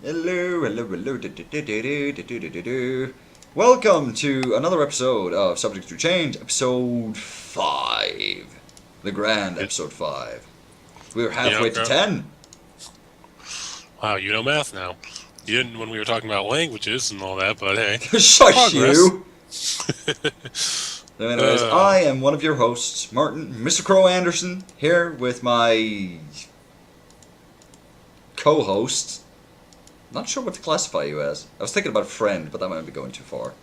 Hello, hello, hello. Do. Welcome to another episode of Subject to Change, episode 5. The grand You, episode 5. We're you know, halfway to 10. wow, you know math now. You didn't when we were talking about languages and all that, but hey, Shush progress. you! So anyways, uh, I am one of your hosts, Martin, Mr. Crow Anderson, here with my co-host. Not sure what to classify you as. I was thinking about friend, but that might be going too far.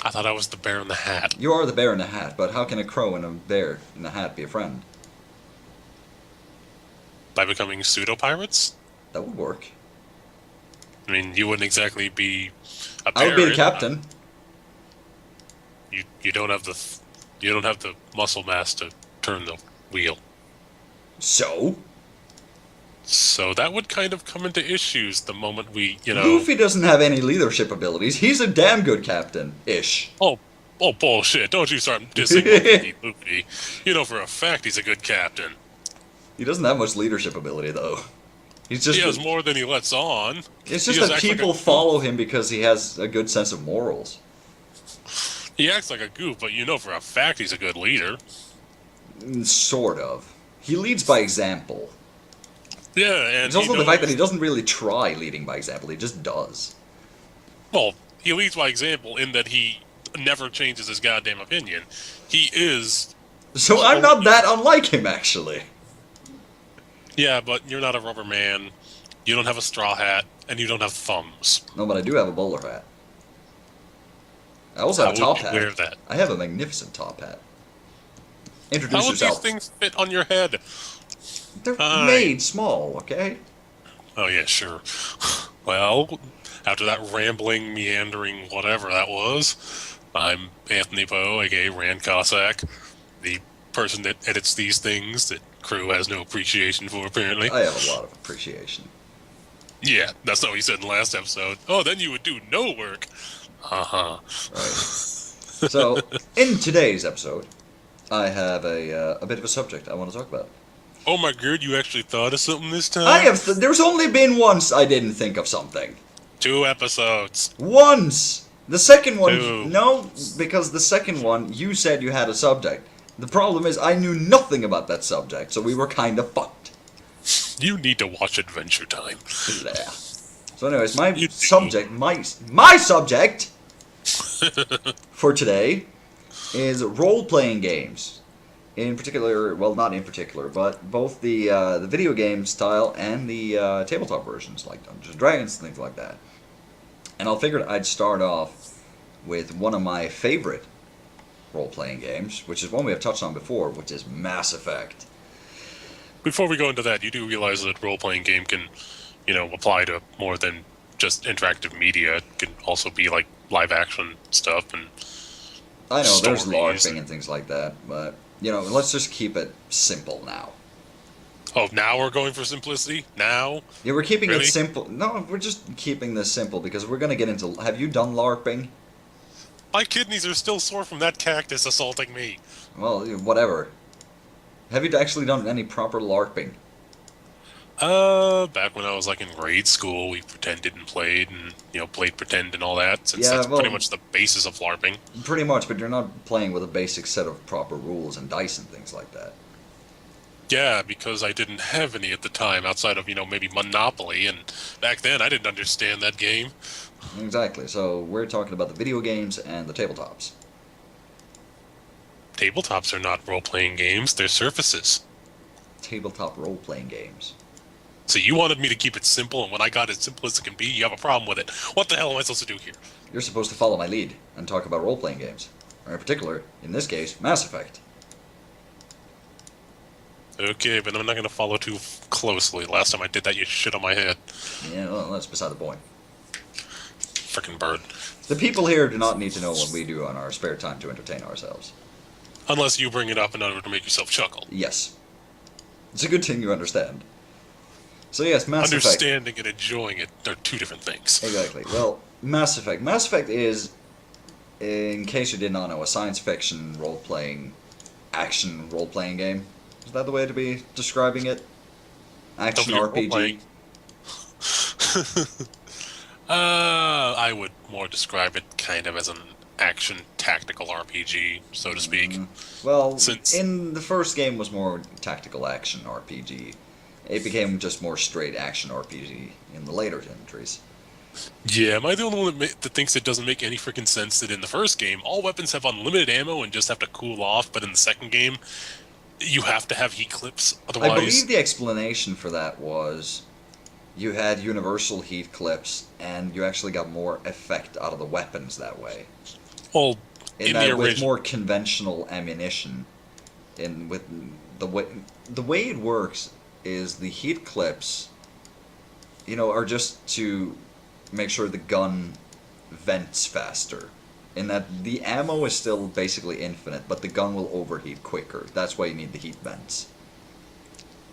I thought I was the bear in the hat. You are the bear in the hat, but how can a crow and a bear in the hat be a friend? By becoming pseudo pirates. That would work. I mean, you wouldn't exactly be a I would be the baron. captain. You don't have you don't have the muscle mass to turn the wheel. So? So that would kind of come into issues the moment we. Luffy doesn't have any leadership abilities. He's a damn good captain-ish. Oh, oh bullshit! Don't you start dissing Luffy. Luffy. You know for a fact he's a good captain. He doesn't have much leadership ability, though. He's He just... has more than he lets on. It's He just just that acts like people a follow him because he has a good sense of morals. He acts like a goof, but you know for a fact he's a good leader. Sort of. He leads by example. Yeah, and It's he also the knows. fact that he doesn't really try leading by example. He just does. Well, he leads by example in that he never changes his goddamn opinion. He is. So I'm not that unlike him, actually. Yeah, but you're not a rubber man. You don't have a straw hat, and you don't have thumbs. No, but I do have a bowler hat. I also How have a would top you hat. wear that? I have a magnificent top hat. Introduce How would these yourself. things fit on your head? They're Hi. made small, okay? Oh yeah, sure. Well, after that rambling, meandering, whatever that was, I'm Anthony Poe, aka Rand Cossack, the person that edits these things that crew has no appreciation for, apparently. I have a lot of appreciation. Yeah, that's not what you said in the last episode. Oh, then you would do no work. Uh-huh. Right. So, in today's episode, I have a bit of a subject I want to talk about. Oh my god, you actually thought of something this time? I have. There's only been once I didn't think of something. 2 episodes. Once. The second one, Two. no, because the second one you said you had a subject. The problem is I knew nothing about that subject, so we were kind of fucked. You need to watch Adventure Time. Yeah. So, anyways, my You do. subject, my subject for today is role-playing games. In particular, well, not in particular, but both the video game style and the tabletop versions, like Dungeons and Dragons and things like that. And I figured I'd start off with one of my favorite role-playing games, which is one we have touched on before, which is Mass Effect. Before we go into that, you do realize that role-playing game can, apply to more than just interactive media. It can also be like live-action stuff and I know there's stories. LARPing and things like that, but let's just keep it simple now. Oh, now we're going for simplicity? Now? Yeah, we're keeping Really? it simple. No, we're just keeping this simple because we're gonna get into. Have you done LARPing? My kidneys are still sore from that cactus assaulting me. Well, whatever. Have you actually done any proper LARPing? Back when I was like in grade school, we pretended and played and, played pretend and all that, since Yeah, that's well- pretty much the basis of LARPing. Pretty much, but you're not playing with a basic set of proper rules and dice and things like that. Yeah, because I didn't have any at the time outside of, maybe Monopoly, and back then I didn't understand that game. Exactly. So we're talking about the video games and the tabletops. Tabletops are not role-playing games, they're surfaces. Tabletop role-playing games. So you wanted me to keep it simple, and when I got as simple as it can be, you have a problem with it. What the hell am I supposed to do here? You're supposed to follow my lead and talk about role-playing games, or in particular, in this case, Mass Effect. Okay, but I'm not going to follow too closely. Last time I did that, you shit on my head. Yeah, well, that's beside the point. Frickin' bird. The people here do not need to know what we do on our spare time to entertain ourselves. Unless you bring it up in order to make yourself chuckle. Yes. It's a good thing you understand. So yes, Mass Effect. Understanding and enjoying it are 2 different things. Exactly. Well, Mass Effect. Mass Effect is, in case you did not know, a science fiction role-playing, action role-playing game. Is that the way to be describing it? Action Don't be RPG. role-playing. I would more describe it kind of as an action tactical RPG, so to speak. Well, Since, in the first game was more tactical action RPG. It became just more straight action RPG in the later entries. yeah, am I the only one that thinks it doesn't make any freaking sense that in the first game, all weapons have unlimited ammo and just have to cool off, but in the second game, you have to have heat clips, I otherwise... believe the explanation for that was you had universal heat clips, and you actually got more effect out of the weapons that way. Well, In in that, the with original... more conventional ammunition, in with the way it works is the heat clips, are just to make sure the gun vents faster. In that the ammo is still basically infinite, but the gun will overheat quicker. That's why you need the heat vents.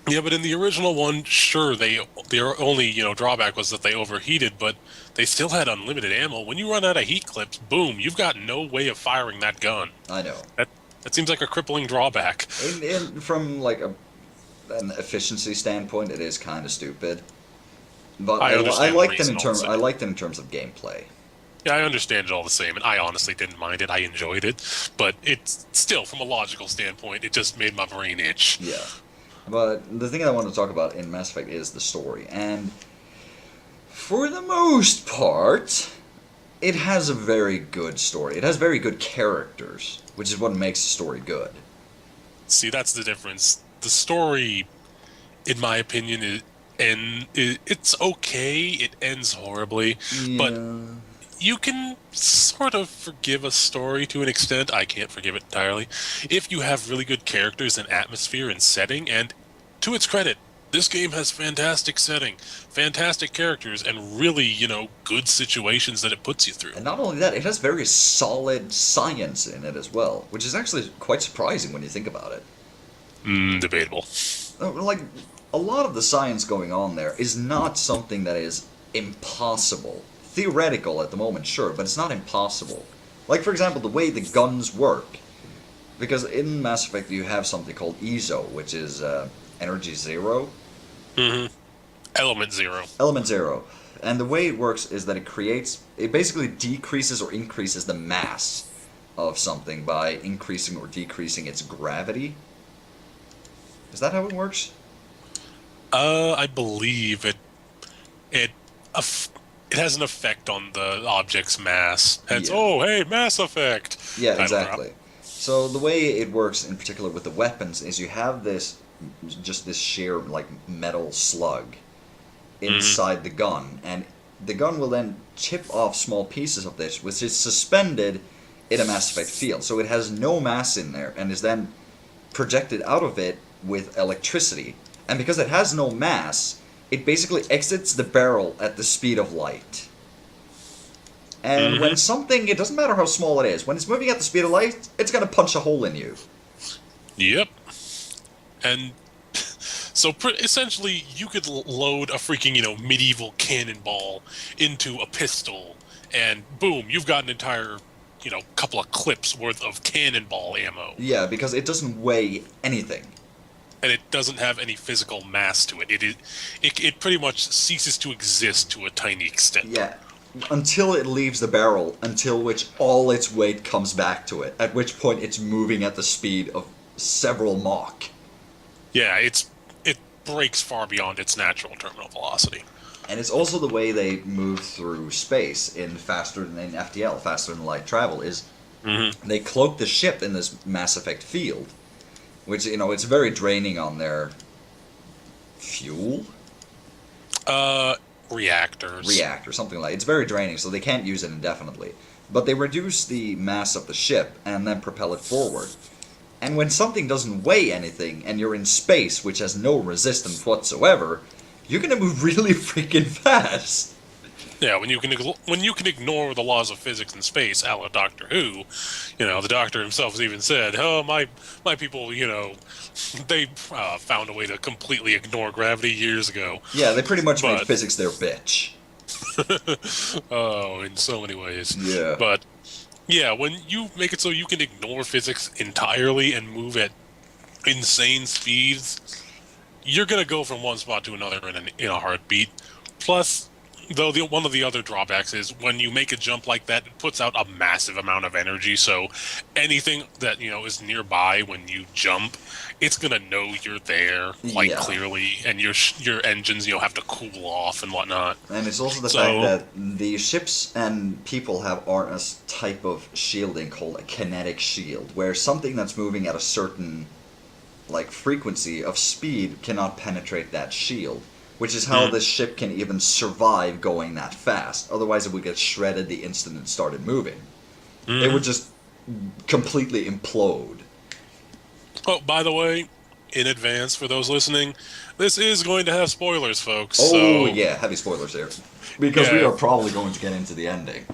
Yeah, but in the original one, sure, their only, drawback was that they overheated, but they still had unlimited ammo. When you run out of heat clips, boom, you've got no way of firing that gun. I know. That seems like a crippling drawback. From like an efficiency standpoint, it is kind of stupid. But I I understand the liked it reason in all the terms. I same. liked it in terms of gameplay. Yeah, I understand it all the same, and I honestly didn't mind it. I enjoyed it, but it's still, from a logical standpoint, it just made my brain itch. Yeah. But the thing I want to talk about in Mass Effect is the story, and for the most part, it has a very good story. It has very good characters, which is what makes the story good. See, that's the difference. The story, in my opinion, it's okay. It ends horribly, but Yeah. you can sort of forgive a story to an extent. I can't forgive it entirely. If you have really good characters and atmosphere and setting, and to its credit, this game has fantastic setting, fantastic characters, and really, good situations that it puts you through. And not only that, it has very solid science in it as well, which is actually quite surprising when you think about it. Debatable. Like, a lot of the science going on there is not something that is impossible. Theoretical at the moment, sure, but it's not impossible. Like, for example, the way the guns work. Because in Mass Effect you have something called EZO, which is Energy Zero. Element Zero. Element Zero. And the way it works is that it basically decreases or increases the mass of something by increasing or decreasing its gravity. Is that how it works? I believe it it has an effect on the object's mass. Hence, Yeah. oh, hey, mass effect. Yeah, Title drop. exactly. So the way it works in particular with the weapons is you have this sheer like metal slug inside the gun, and the gun will then chip off small pieces of this, which is suspended in a Mass Effect field. So it has no mass in there and is then projected out of it with electricity. And because it has no mass, it basically exits the barrel at the speed of light. And when something, it doesn't matter how small it is, when it's moving at the speed of light, it's going to punch a hole in you. Yep. And so essentially, you could load a freaking, medieval cannonball into a pistol, and boom, you've got an entire, couple of clips worth of cannonball ammo. Yeah, because it doesn't weigh anything. And it doesn't have any physical mass to it. It pretty much ceases to exist to a tiny extent. Yeah, until it leaves the barrel, until which all its weight comes back to it, at which point it's moving at the speed of several Mach. Yeah, it breaks far beyond its natural terminal velocity. And it's also the way they move through space in FTL, faster than light travel, is they cloak the ship in this Mass Effect field, which, it's very draining on their fuel? Reactor, Something like it's very draining, so they can't use it indefinitely. But they reduce the mass of the ship and then propel it forward. And when something doesn't weigh anything and you're in space, which has no resistance whatsoever, you're gonna move really freaking fast. Yeah, when you can ignore the laws of physics in space, a la Doctor Who, the Doctor himself has even said, "Oh, my people, they found a way to completely ignore gravity years ago." Yeah, they pretty much made But- physics their bitch. Oh, in so many ways. Yeah. But yeah, when you make it so you can ignore physics entirely and move at insane speeds, you're gonna go from one spot to another in a heartbeat. Plus, Though one of the other drawbacks is when you make a jump like that, it puts out a massive amount of energy. So anything that is nearby when you jump, it's gonna know you're there quite Yeah. clearly, and your engines have to cool off and whatnot. And it's also the fact So that the ships and people have are a type of shielding called a kinetic shield, where something that's moving at a certain frequency of speed cannot penetrate that shield, which is how mm, this ship can even survive going that fast. Otherwise, it would get shredded the instant it started moving. It would mm. just completely implode. Oh, by the way, in advance for those listening, this is going to have spoilers, folks. Oh So yeah, heavy spoilers here, because we yeah. are probably going to get into the ending.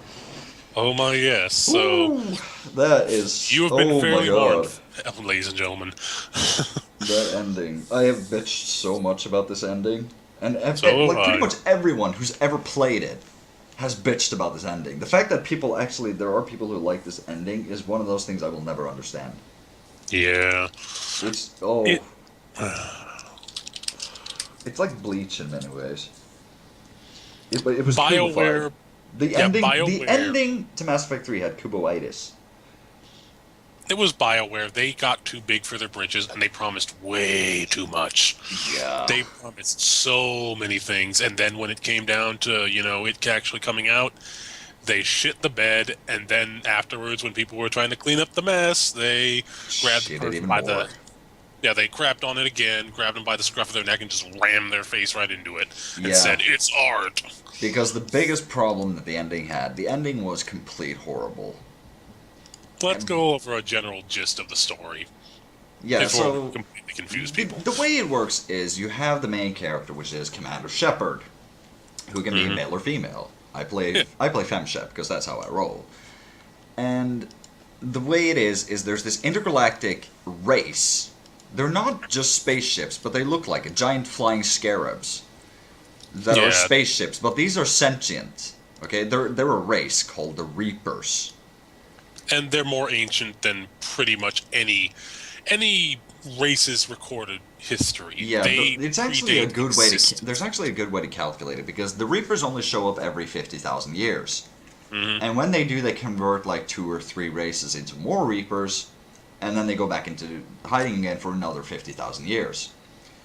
Oh my yes. So Ooh, that is. you have been Oh my fairly god. warned, ladies and gentlemen. That ending. I have bitched so much about this ending. And So have pretty I. much everyone who's ever played it has bitched about this ending. The fact that there are people who like this ending is one of those things I will never understand. Yeah. It's, It. it's like Bleach in many ways. But it was BioWare. Kuboified. The Yeah, ending, the BioWare. ending to Mass Effect 3 had Kuboitis. It was BioWare. They got too big for their britches and they promised way too much. Yeah. They promised so many things, and then when it came down to, it actually coming out, they shit the bed, and then afterwards, when people were trying to clean up the mess, they grabbed the Shit it person even by more. the. Yeah, they crapped on it again, grabbed them by the scruff of their neck, and just rammed their face right into it, and Yeah. said, "It's art." Because the biggest problem that the ending was complete horrible. Let's go over a general gist of the story Yeah, before we so completely confuse the, people. the way it works is you have the main character, which is Commander Shepard, who can be Hmm. male or female. Yeah. I play FemShep because that's how I roll. And the way it is there's this intergalactic race. They're not just spaceships, but they look like giant flying scarabs that are Yeah, spaceships, but these are sentient. Okay, they're a race called the Reapers. and they're more ancient than pretty much any race's recorded history. Yeah, They it's actually a predate good way to. existence. There's actually a good way to calculate it because the Reapers only show up every 50,000 years, Hmm. and when they do, they convert like 2 or 3 races into more Reapers, and then they go back into hiding again for another 50,000 years.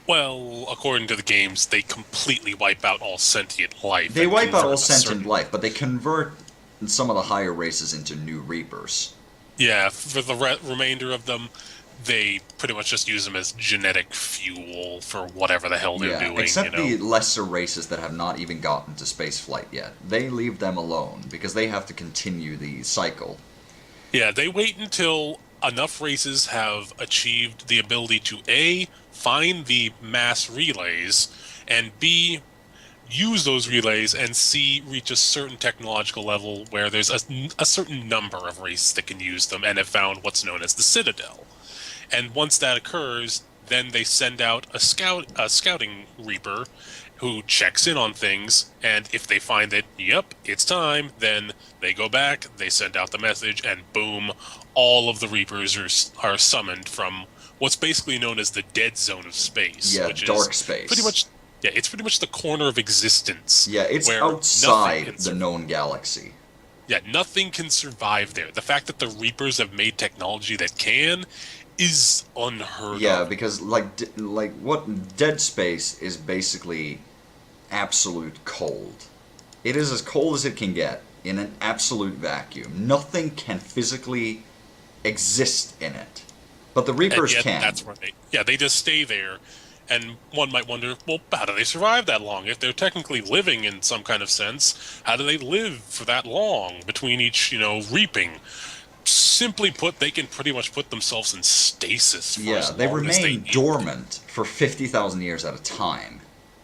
Well, according to the games, they completely wipe out all sentient life. They and wipe out convert all a sentient certain. life, but they convert some of the higher races into new Reapers. Yeah, for the remainder of them, they pretty much just use them as genetic fuel for whatever the hell they're Yeah, doing. except the lesser races that have not even gotten to spaceflight yet. They leave them alone because they have to continue the cycle. Yeah, they wait until enough races have achieved the ability to A, find the mass relays, and B, use those relays, and C, reach a certain technological level where there's a certain number of races that can use them and have found what's known as the Citadel. And once that occurs, then they send out a scouting reaper who checks in on things, and if they find that, yep, it's time, then they go back, they send out the message, and boom, all of the reapers are summoned from what's basically known as the dead zone of space, Yeah, which dark is space. pretty much yeah, it's pretty much the corner of existence Yeah, it's where nothing outside can the known galaxy. yeah, nothing can survive there. The fact that the Reapers have made technology that can is unheard Yeah, of. because like what Dead Space is basically absolute cold. It is as cold as it can get in an absolute vacuum. Nothing can physically exist in it. But the And Reapers yet, can. that's where they just stay there. And one might wonder, well, how do they survive that long? If they're technically living in some kind of sense, how do they live for that long between each, reaping? Simply put, they can pretty much put themselves in stasis for Yeah, as they long as they remain need. dormant for 50,000 years at a time.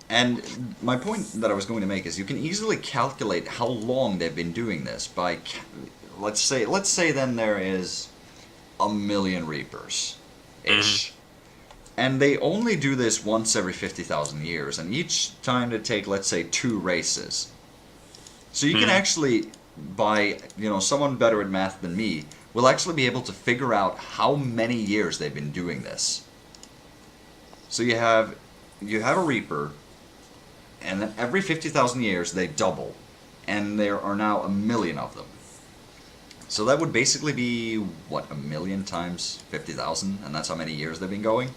And my point that I was going to make is you can easily calculate how long they've been doing this by let's say then there is 1,000,000 Reapers ish. And they only do this once every 50,000 years, and each time they take, let's say, 2 races. So you can actually, by, someone better at math than me, will actually be able to figure out how many years they've been doing this. So you have a Reaper And then every 50,000 years, they double. And there are now 1 million of them. So that would basically be, what, 1 million times 50,000? And that's how many years they've been going?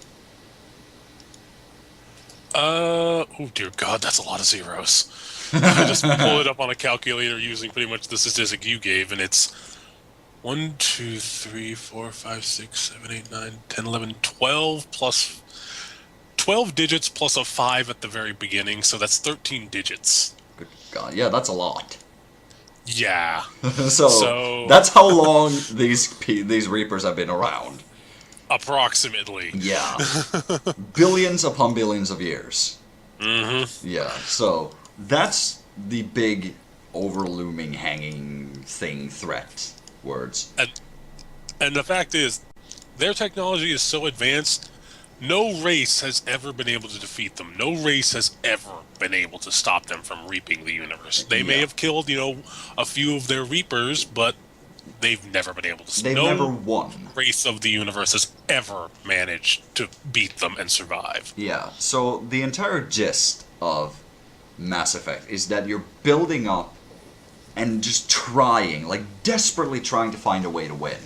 Oh dear God, that's a lot of zeros. I just pulled it up on a calculator using pretty much the statistic you gave, and it's 1, 2, 3, 4, 5, 6, 7, 8, 9, 10, 11, 12 plus 12 digits plus a 5 at the very beginning, so that's 13 digits. Good God, yeah, that's a lot. Yeah. So that's how long these Reapers have been around. Approximately. Yeah. Billions upon billions of years. Mm-hmm. Yeah, so that's the big overlooming hanging threat words. And the fact is, their technology is so advanced, no race has ever been able to defeat them. No race has ever been able to stop them from reaping the universe. They may have killed, a few of their reapers, but they've never been able to. They've never won. Race of the universe has ever managed to beat them and survive. Yeah, so the entire gist of Mass Effect is that you're building up and just trying, like desperately trying to find a way to win.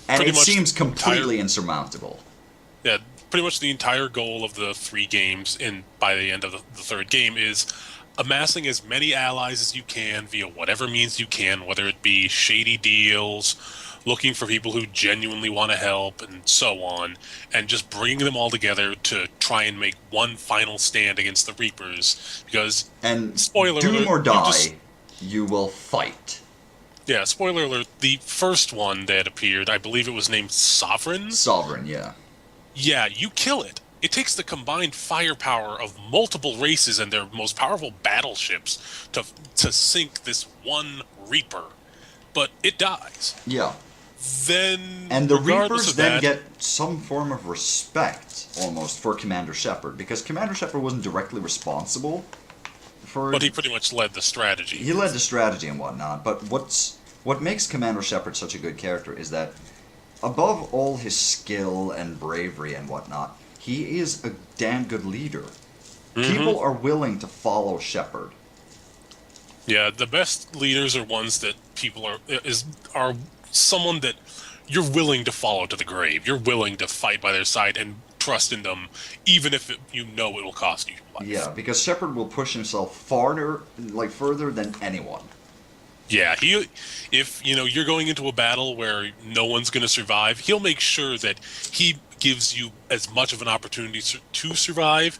And Pretty it much seems completely insurmountable. Yeah, pretty much the entire goal of the 3 games by the end of the 3rd game is amassing as many allies as you can via whatever means you can, whether it be shady deals, looking for people who genuinely want to help, and so on, and just bringing them all together to try and make one final stand against the Reapers. Because, and spoiler doom alert, or die, you will fight. Yeah, spoiler alert, the first one that appeared, I believe it was named Sovereign? Sovereign, yeah. Yeah, you kill it. It takes the combined firepower of multiple races and their most powerful battleships to sink this one Reaper. But it dies. Yeah. Then, and the regardless Reapers of then that, get some form of respect, almost, for Commander Shepard, because Commander Shepard wasn't directly responsible for... But he pretty much led the strategy. He led the strategy and whatnot, but what makes Commander Shepard such a good character is that, above all his skill and bravery and whatnot, he is a damn good leader. Mm-hmm. People are willing to follow Shepard. Yeah, the best leaders are ones that people are someone that you're willing to follow to the grave. You're willing to fight by their side and trust in them, even if you know it will cost you life. Yeah, because Shepard will push himself further than anyone. Yeah, if you're going into a battle where no one's going to survive, he'll make sure that he gives you as much of an opportunity to survive,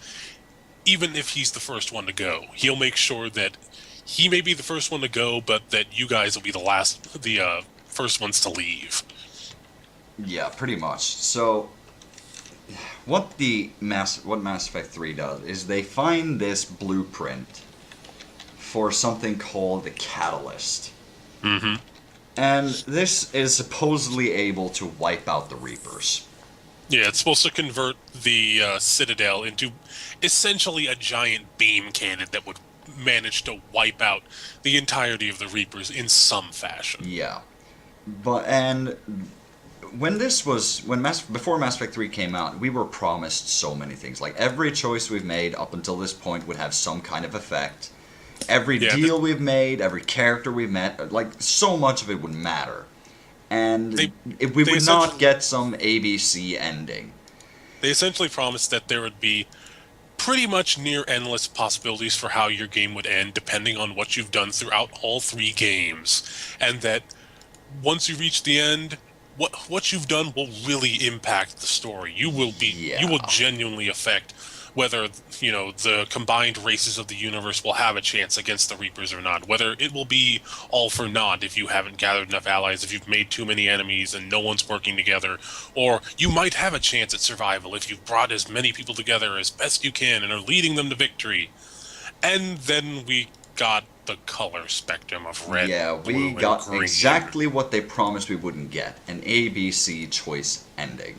even if he's the first one to go. He'll make sure that he may be the first one to go, but that you guys will be the first ones to leave. Yeah, pretty much. So, what Mass Effect 3 does is they find this blueprint for something called the Catalyst. Mm-hmm. And this is supposedly able to wipe out the Reapers. Yeah, it's supposed to convert the Citadel into essentially a giant beam cannon that would manage to wipe out the entirety of the Reapers in some fashion. Yeah. Before Mass Effect 3 came out, we were promised so many things. Like, every choice we've made up until this point would have some kind of effect. Every deal we've made, every character we've met, like, so much of it would matter. And we would not get some ABC ending. They essentially promised that there would be pretty much near endless possibilities for how your game would end, depending on what you've done throughout all 3 games. And that once you reach the end, what you've done will really impact the story. You will genuinely affect whether the combined races of the universe will have a chance against the Reapers or not. Whether it will be all for naught if you haven't gathered enough allies, if you've made too many enemies and no one's working together, or you might have a chance at survival if you've brought as many people together as best you can and are leading them to victory. And then we got the color spectrum of red, blue, we got and green. exactly what they promised we wouldn't get, an ABC choice ending.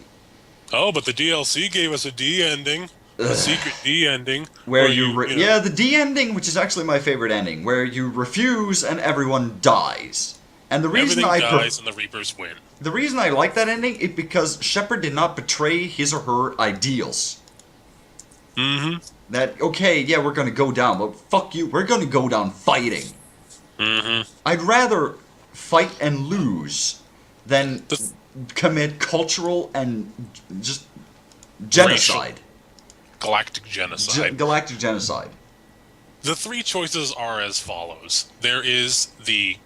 Oh, but the DLC gave us a D ending. A secret D ending. Where the D ending, which is actually my favorite ending, where you refuse and everyone dies. And the reason everything dies and the Reapers win. The reason I like that ending is because Shepard did not betray his or her ideals. Mm-hmm. That, okay, yeah, we're gonna go down, but fuck you, we're gonna go down fighting. Mm-hmm. I'd rather fight and lose than The commit cultural and just racial genocide. galactic genocide. Galactic genocide. The three choices are as follows. There is the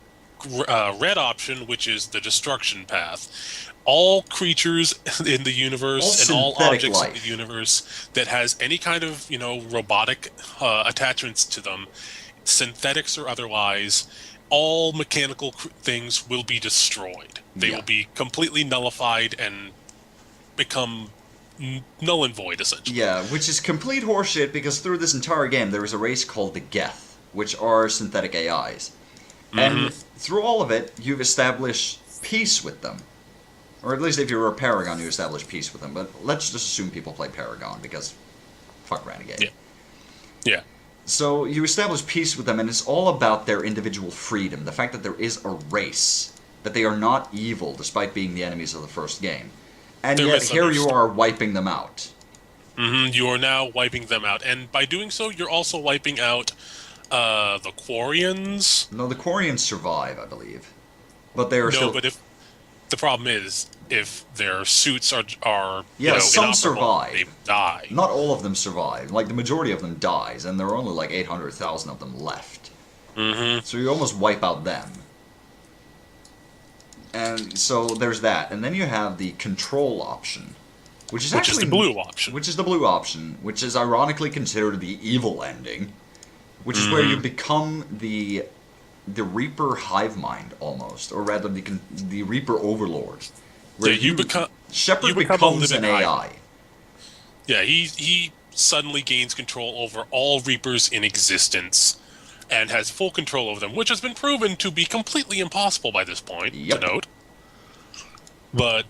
red option, which is the destruction path. All creatures in the All universe and all synthetic objects in the life. universe that has any kind of, robotic attachments to them, synthetics or otherwise, all mechanical things will be destroyed. They Yeah. will be completely nullified and become null and void, essentially. Yeah, which is complete horseshit because through this entire game there is a race called the Geth, which are synthetic AIs. And through all of it, you've established peace with them. Or at least if you're a Paragon, you establish peace with them. But let's just assume people play Paragon because fuck Renegade. Yeah. Yeah. So you establish peace with them, and it's all about their individual freedom. The fact that there is a race, that they are not evil despite being the enemies of the first game. And They're yet here you misunderstood. are wiping them out. You are now wiping them out, and by doing so, you're also wiping out the Quarians. No, the Quarians survive, I believe. But they are No, still... but if the problem is if their suits are Yeah, some inoperable, survive. they die. Not all of them survive. Like, the majority of them dies, and there are only like 800,000 of them left. Mm-hmm. So you almost wipe out them. And so there's that. And then you have the control option, which is Which actually... is the blue option. Which is the blue option, which is ironically considered the evil ending, which is where you become the Reaper hive mind, almost. Or rather, the Reaper overlord. Where Yeah, you become Shepard you become a becomes an living hive. AI. Yeah, he suddenly gains control over all Reapers in existence and has full control over them, which has been proven to be completely impossible by this point, Yep. to note. But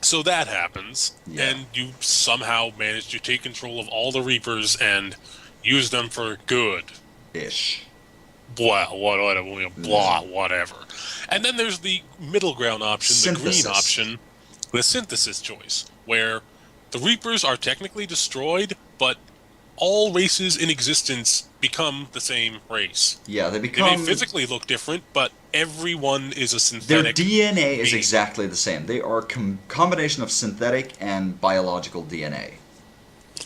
so that happens, Yeah. and you somehow manage to take control of all the Reapers and use them for good. Ish. Blah, whatever. And then there's the middle ground option, Synthesis. the green option, the synthesis choice, where the Reapers are technically destroyed, but all races in existence become the same race. Yeah, they They become... may physically look different, but everyone is a Their synthetic. DNA is being. exactly the same. They are a combination of synthetic and biological DNA.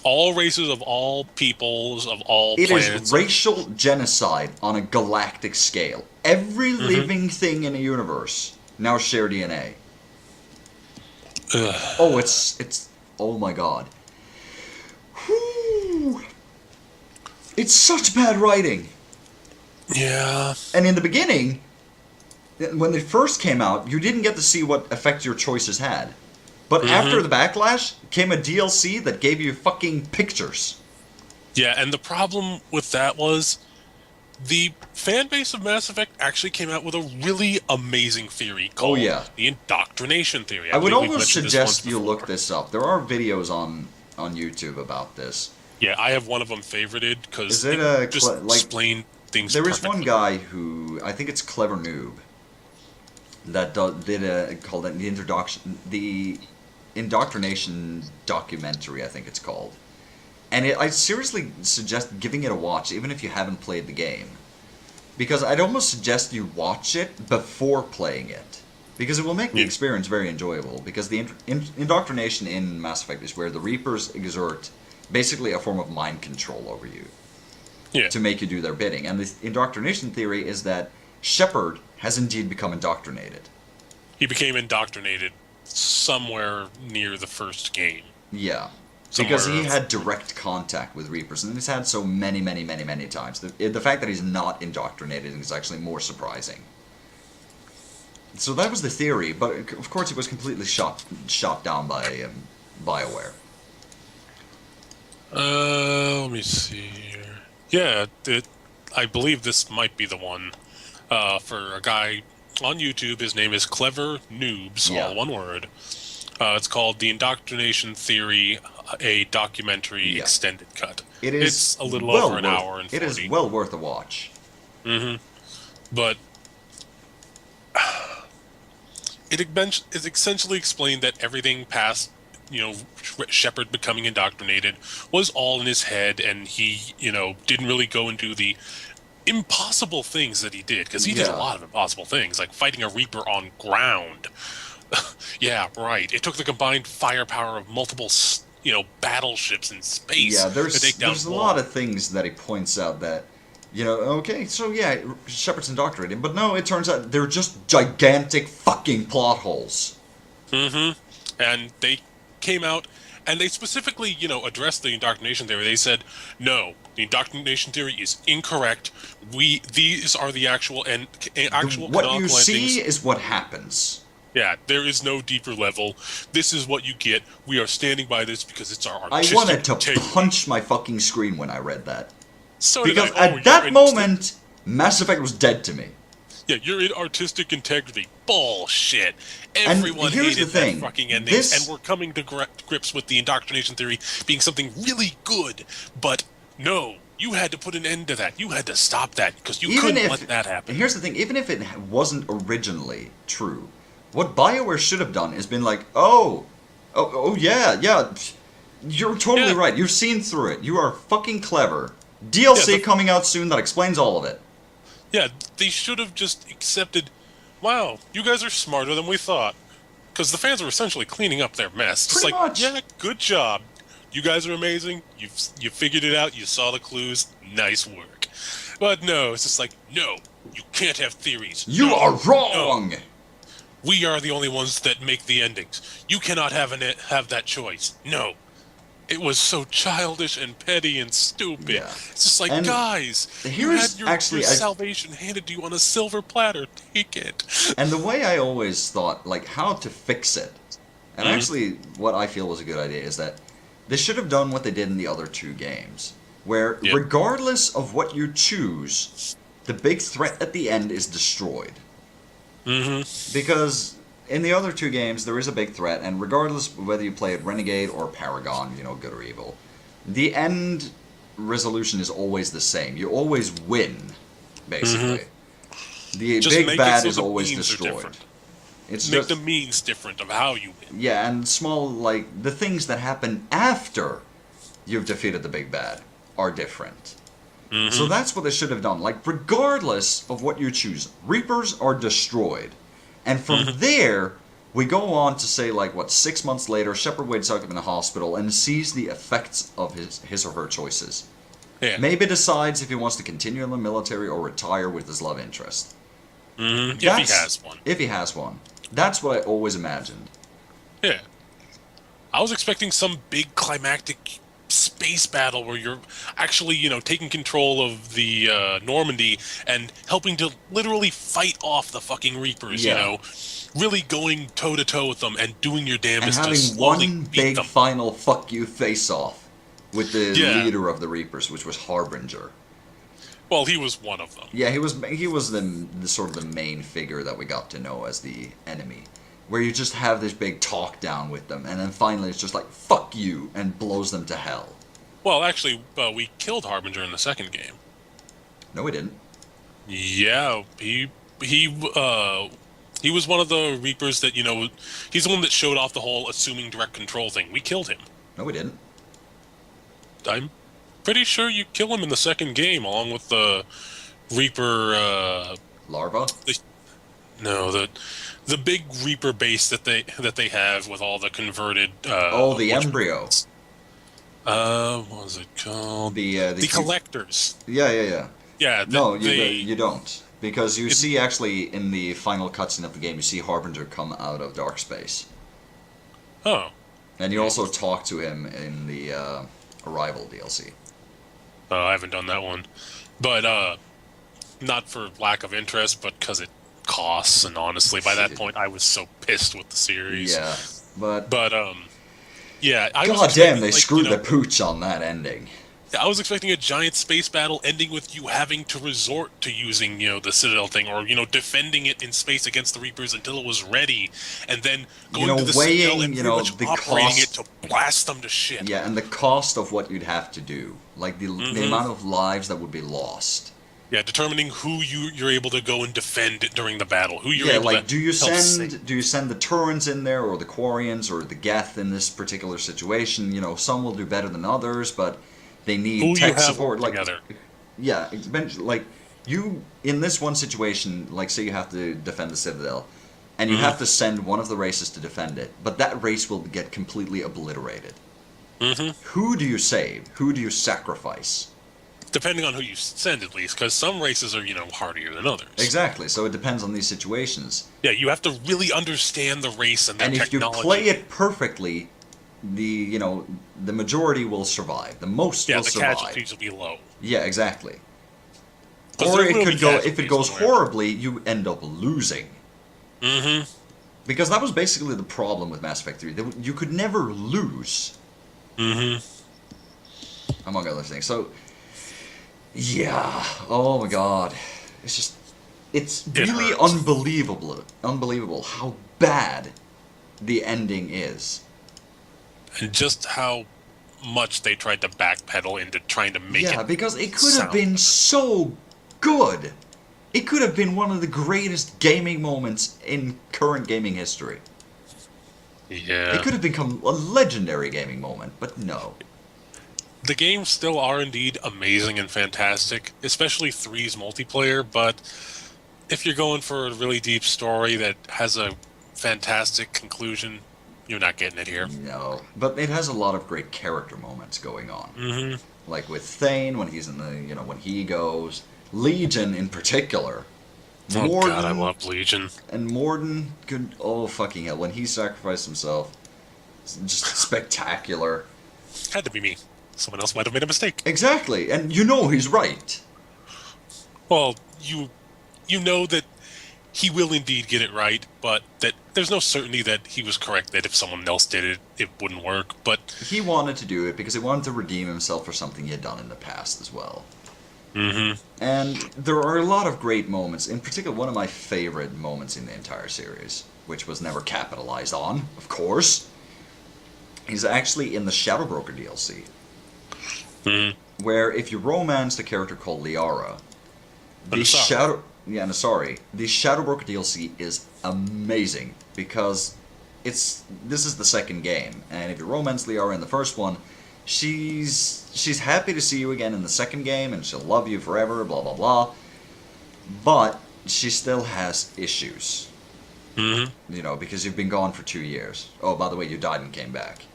All races of all peoples of all It planets. is racial genocide on a galactic scale. Every living thing in the universe now share DNA. Oh, it's oh my god. Whew. It's such bad writing. Yeah. And in the beginning, when they first came out, you didn't get to see what effect your choices had. But after the backlash, came a DLC that gave you fucking pictures. Yeah, and the problem with that was the fan base of Mass Effect actually came out with a really amazing theory called the indoctrination theory. I would believe we've almost mentioned this suggest once you before. look this up. There are videos on YouTube about this. Yeah, I have one of them favorited because Is it it just like explain things there is perfectly. one guy who I think it's Clever Noob that did a called it the indoctrination documentary, I think it's called. And I seriously suggest giving it a watch, even if you haven't played the game. Because I'd almost suggest you watch it before playing it. Because it will make the experience very enjoyable. Because the indoctrination in Mass Effect is where the Reapers exert basically a form of mind control over you. Yeah. To make you do their bidding. And the indoctrination theory is that Shepard has indeed become indoctrinated. He became indoctrinated somewhere near the first game. Yeah. Somewhere Because he else. had direct contact with Reapers, and he's had so many times. The fact that he's not indoctrinated is actually more surprising. So that was the theory, but of course it was completely shot down by BioWare. Let me see here. Yeah, I believe this might be the one. For a guy on YouTube, his name is Clever Noobs, Yeah. all one word. It's called The Indoctrination Theory, a documentary extended cut. It is It's a little well over an worth- hour and 40. It is well worth a watch. But it essentially explained that everything past Shepard becoming indoctrinated was all in his head, and he, didn't really go into the impossible things that he did, because he did a Yeah. lot of impossible things, like fighting a Reaper on ground. Yeah, right. It took the combined firepower of multiple, battleships in space Yeah, to take down there's a one. lot of things that he points out that, okay, so yeah, Shepard's indoctrinated, but no, it turns out they're just gigantic fucking plot holes. And they came out and they specifically, addressed the indoctrination theory. They said, no, the indoctrination theory is incorrect. These are the actual and actual What you canonical endings. see is what happens. Yeah, there is no deeper level. This is what you get. We are standing by this because it's our I artistic wanted to integrity. punch my fucking screen when I read that. So did Because I. Oh, at that you're moment, Mass Effect was dead to me. Yeah, you're in artistic integrity. Bullshit. And Everyone here's hated the thing, that fucking endings, this- and we're coming to grips with the indoctrination theory being something really good. But no, you had to put an end to that. You had to stop that because you couldn't let that happen. Here's the thing, even if it wasn't originally true, what BioWare should have done is been like, oh yeah, you're totally Yeah. right. You've seen through it. You are fucking clever. DLC Yeah, coming out soon that explains all of it. Yeah, they should have just accepted, wow, you guys are smarter than we thought. Because the fans were essentially cleaning up their mess. Just Pretty like, much. yeah, good job. You guys are amazing. You figured it out. You saw the clues. Nice work. But no, it's just like, no, you can't have theories. You No, are no. wrong! We are the only ones that make the endings. You cannot have that choice. No. It was so childish and petty and stupid. Yeah. It's just like, And guys, you here's had your actually- salvation handed to you on a silver platter. Take it. And the way I always thought, like, how to fix it, and actually what I feel was a good idea, is that they should have done what they did in the other two games, where Yep. regardless of what you choose, the big threat at the end is destroyed. Because in the other two games, there is a big threat, and regardless of whether you play it Renegade or Paragon, good or evil, the end resolution is always the same. You always win, basically. The Just big make it bad so is the always means are destroyed. different. It's Make just, the means different of how you win. yeah, and small, like, the things that happen after you've defeated the big bad are different. So that's what they should have done. Like, regardless of what you choose, Reapers are destroyed. And from there, we go on to say, like, 6 months later, Shepard wakes up in the hospital and sees the effects of his or her choices. Yeah. Maybe decides if he wants to continue in the military or retire with his love interest. If he That's- has one. If he has one. That's what I always imagined. Yeah. I was expecting some big climactic space battle where you're actually, taking control of the Normandy and helping to literally fight off the fucking Reapers, Yeah. Really going toe-to-toe with them and doing your And damnedest to having slowly one beat big them. final fuck you face off with the Yeah. leader of the Reapers, which was Harbinger. Well, he was one of them. Yeah, he was the sort of the main figure that we got to know as the enemy. Where you just have this big talk down with them, and then finally it's just like, fuck you, and blows them to hell. Well, actually, we killed Harbinger in the second game. No, we didn't. Yeah, he was one of the Reapers that, he's the one that showed off the whole assuming direct control thing. We killed him. No, we didn't. I'm pretty sure you kill him in the second game, along with the Reaper. Larva? No, the big Reaper base that they have with all the converted. The embryo. What was it called? The collectors. Yeah. Yeah. No, you don't. Because you see, actually, in the final cutscene of the game, you see Harbinger come out of Dark Space. Oh. And you also talk to him in the Arrival DLC. I haven't done that one, but not for lack of interest, but because it costs. And honestly, by that point, I was so pissed with the series. Yeah, but yeah, I was god damn, expecting, they like, screwed the pooch on that ending. I was expecting a giant space battle ending with you having to resort to using, the Citadel thing, or, defending it in space against the Reapers until it was ready, and then going to the Citadel and pretty much the operating cost, it to blast them to shit. Yeah, and the cost of what you'd have to do, like the amount of lives that would be lost. Yeah, determining who you're able to go and defend during the battle, who you're Yeah, able like to help save. do you send the Turans in there or the Quarians or the Geth in this particular situation? You know, some will do better than others, but they need Who you tech have work support. Like, together. yeah, like you in this one situation, like say you have to defend the Citadel, and you have to send one of the races to defend it, but that race will get completely obliterated. Hmm. Who do you save? Who do you sacrifice? Depending on who you send, at least, because some races are, hardier than others. Exactly. So it depends on these situations. Yeah, you have to really understand the race and their And if you technology. play it perfectly, the majority will survive. The most Yeah, will the survive. casualties will be low. Yeah, exactly. 'Cause Or there it will could be go if it casualties goes somewhere. horribly, you end up losing. Mm-hmm. Because that was basically the problem with Mass Effect 3. You could never lose, Mm-hmm. among other things. So, yeah. Oh my god. It's It really hurts. unbelievable how bad the ending is. And just how much they tried to backpedal into trying to make Yeah, it. because it could have sound been better. so good. It could have been one of the greatest gaming moments in current gaming history. Yeah. It could have become a legendary gaming moment, but no. The games still are indeed amazing and fantastic, especially 3's multiplayer, but if you're going for a really deep story that has a fantastic conclusion, you're not getting it here. No. But it has a lot of great character moments going on. Mm-hmm. Like with Thane when he's in when he goes. Legion in particular. Oh Morden, god, I love Legion. and Morden could, oh fucking hell, when he sacrificed himself, it's just spectacular. Had to be me. Someone else might have made a mistake. Exactly, and you know he's right. Well, you know that he will indeed get it right, but that there's no certainty that he was correct, that if someone else did it, it wouldn't work. But He wanted to do it because he wanted to redeem himself for something he had done in the past as well. mm-hmm. And there are a lot of great moments, in particular one of my favorite moments in the entire series, which was never capitalized on, of course, is actually in the Shadow Broker DLC. Mm-hmm. Where if you romance the character called Liara, the Nasari. the Shadow Broker DLC is amazing because this is the second game, and if you romance Liara in the first one, she's happy to see you again in the second game, and she'll love you forever, blah blah blah. But she still has issues, Mm-hmm. because you've been gone for 2 years. Oh, by the way, you died and came back.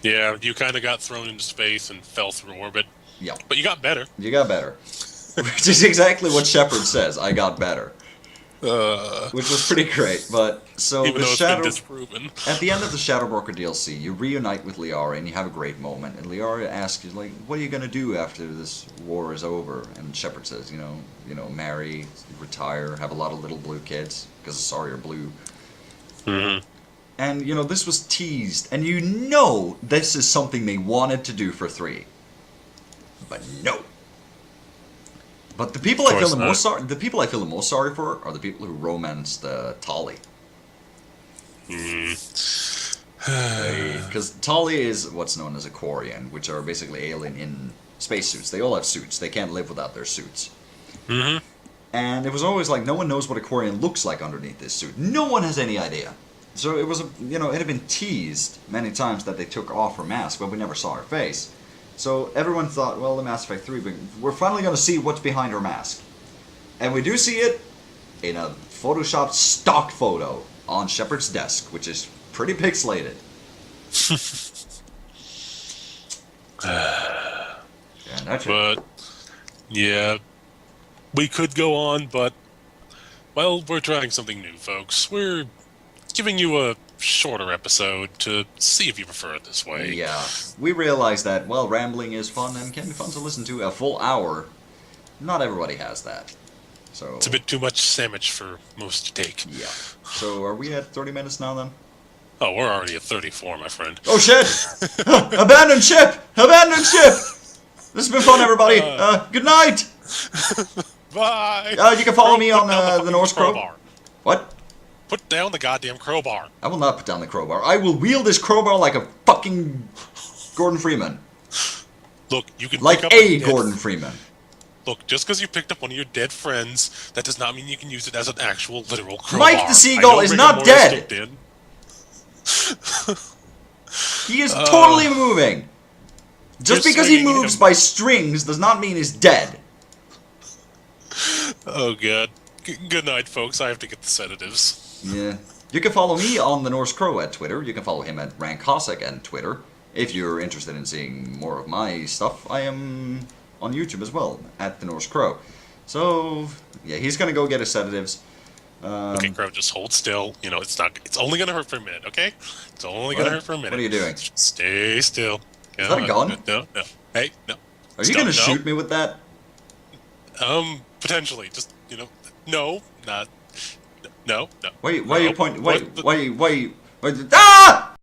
Yeah, you kind of got thrown into space and fell through orbit, Yeah, but you got better. you got better. Which is exactly what Shepard says. I got better. Which was pretty great. But so Even the though it's Shadow been disproven. at the end of the Shadow Broker DLC, you reunite with Liara and you have a great moment. And Liara asks you like, "What are you gonna do after this war is over?" And Shepard says, marry, retire, have a lot of little blue kids because sorry, you're blue. Mm-hmm. And this was teased, and this is something they wanted to do for 3, but no. But the people I feel the most sorry for are the people who romanced Tali. Because Tali is what's known as a Quarian, which are basically alien in spacesuits. They all have suits. They can't live without their suits. Mm-hmm. And it was always like no one knows what a Quarian looks like underneath this suit. No one has any idea. So it was it had been teased many times that they took off her mask, but we never saw her face. So everyone thought, well, the Mass Effect 3, we're finally going to see what's behind her mask. And we do see it in a photoshopped stock photo on Shepard's desk, which is pretty pixelated. And that's it. But yeah, we could go on, but well, we're trying something new, folks. We're giving you a shorter episode to see if you prefer it this way. Yeah, we realize that, well, rambling is fun and can be fun to listen to a full hour. Not everybody has that. So It's a bit too much sandwich for most to take. yeah. So are we at 30 minutes now then? Oh, we're already at 34, my friend. Oh shit! Abandon ship! Abandon ship! This has been fun, everybody. Good night. Bye! You can follow me on Put down the Norse Crow. crowbar. What? Put down the goddamn crowbar. I will not put down the crowbar. I will wield this crowbar like a fucking Gordon Freeman. Look, you can Like pick up a dead- Gordon Freeman. Look, just because you picked up one of your dead friends, that does not mean you can use it as an actual, literal crowbar. Mike the Seagull is not dead! He is totally moving! Just You're because he swinging moves him. by strings does not mean he's dead. Oh, God. Good night, folks. I have to get the sedatives. Yeah. You can follow me on the Norse Crow at Twitter. You can follow him at Rand Cossack at Twitter. If you're interested in seeing more of my stuff, I am on YouTube as well, at the Norse Crow. So, yeah, he's gonna go get his sedatives. Okay, Crow, just hold still. You know, it's not. It's only gonna hurt for a minute, okay? It's only gonna hurt for a minute. What are you doing? Just stay still. Is that a gun? No. Hey, no. Are you gonna shoot me with that? Potentially. Just, no, not. No. Why are you pointing? What? Why? Ah!